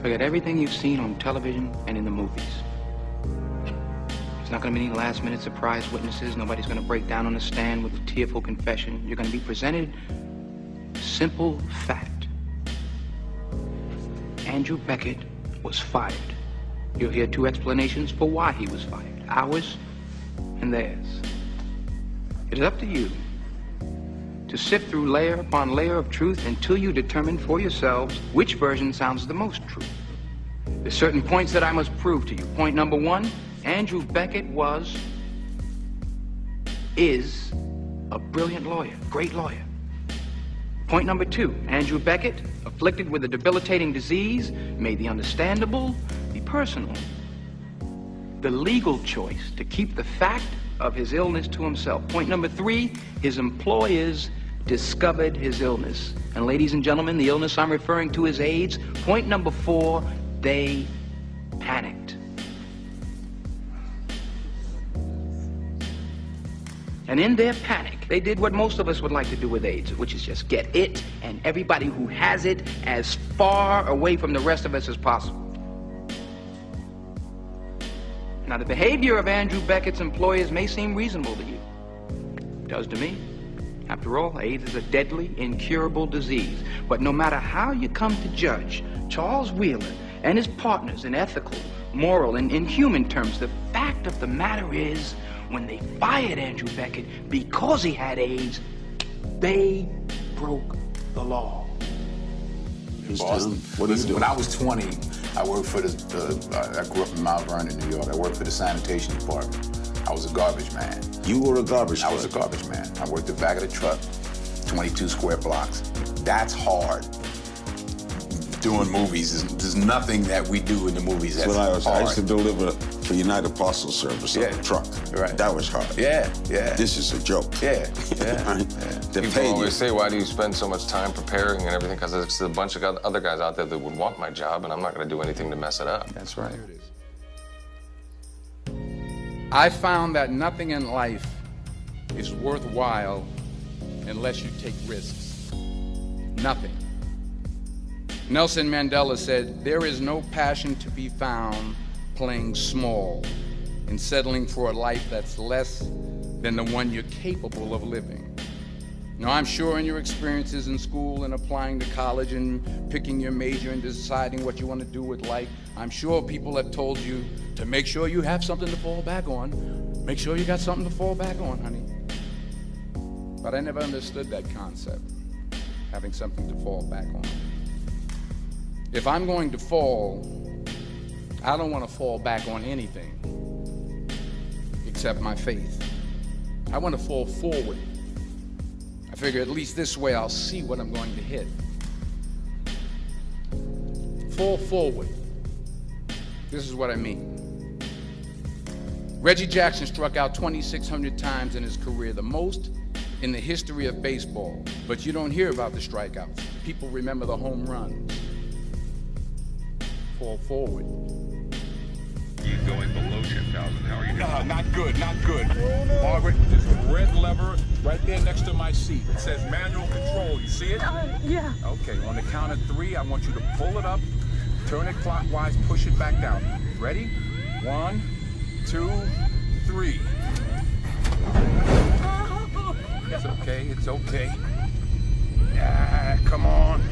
Forget everything you've seen on television and in the movies. There's not going to be any last-minute surprise witnesses. Nobody's going to break down on the stand with a tearful confession. You're going to be presented simple fact. Andrew Beckett was fired. You'll hear two explanations for why he was fired. Ours and theirs. It is up to you to sift through layer upon layer of truth until you determine for yourselves which version sounds the most true. There's certain points that I must prove to you. Point number one, Andrew Beckett is a brilliant lawyer, great lawyer. Point number two, Andrew Beckett, afflicted with a debilitating disease, made the understandable be personal. The legal choice to keep the fact of his illness to himself. Point number three, his employers discovered his illness. And ladies and gentlemen, the illness I'm referring to is AIDS. Point number four, they panicked. And in their panic, they did what most of us would like to do with AIDS, which is just get it and everybody who has it as far away from the rest of us as possible. Now, the behavior of Andrew Beckett's employers may seem reasonable to you. It does to me. After all, AIDS is a deadly, incurable disease. But no matter how you come to judge Charles Wheeler and his partners in ethical, moral, and in human terms, the fact of the matter is, when they fired Andrew Beckett because he had AIDS, they broke the law. Boston. What are you doing? When I was 20, I worked for I grew up in Mount Vernon, New York. I worked for the sanitation department. I was a garbage man. You were a garbage man? I was a garbage man. I worked the back of the truck, 22 square blocks. That's hard. Doing movies, there's nothing that we do in the movies that's hard. I used to deliver for United Parcel Service on the truck. Right. That was hard. Yeah. This is a joke. Yeah. People always say, why do you spend so much time preparing and everything? Because there's a bunch of other guys out there that would want my job, and I'm not going to do anything to mess it up. That's right. Here it is. I found that nothing in life is worthwhile unless you take risks. Nothing. Nelson Mandela said, there is no passion to be found playing small and settling for a life that's less than the one you're capable of living. Now, I'm sure in your experiences in school and applying to college and picking your major and deciding what you want to do with life, I'm sure people have told you to make sure you have something to fall back on. Make sure you got something to fall back on, honey. But I never understood that concept, having something to fall back on. If I'm going to fall, I don't want to fall back on anything except my faith. I want to fall forward. I figure at least this way I'll see what I'm going to hit. Fall forward. This is what I mean. Reggie Jackson struck out 2,600 times in his career, the most in the history of baseball. But you don't hear about the strikeouts. People remember the home runs. Fall forward. You're going below 10,000. How are you doing? No, not good, not good. Oh, no. Margaret, there's a red lever right there next to my seat. It says manual control. You see it? Yeah. Okay, on the count of 3, I want you to pull it up, turn it clockwise, push it back down. Ready? 1, 2, 3. Oh. It's okay, it's okay. Yeah, come on.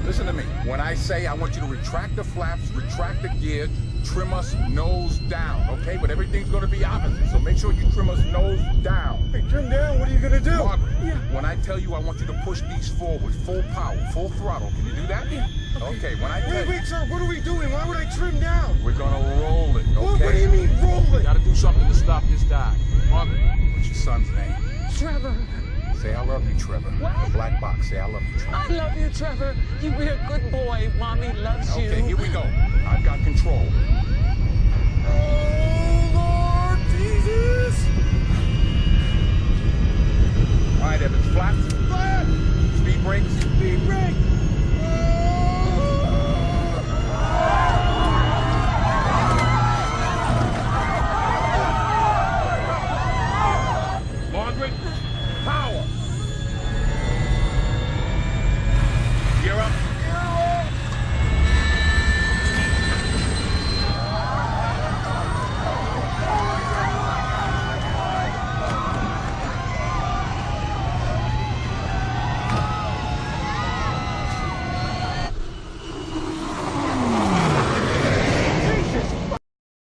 Listen to me. When I say I want you to retract the flaps, retract the gear, trim us nose down, okay? But everything's going to be opposite, so make sure you trim us nose down. Hey, trim down? What are you going to do? Margaret, when I tell you I want you to push these forward, full power, full throttle, can you do that? Yeah. Okay, when I tell you... Wait, sir, what are we doing? Why would I trim down? We're going to roll it, okay? What do you mean, roll it? Got to do something to stop this dive. Margaret, what's your son's name? Trevor. Say I love you, Trevor. What? The black box, say I love you, Trevor. I love you, Trevor. You be a good boy. Mommy loves you. Okay, here we go. I've got control. Oh!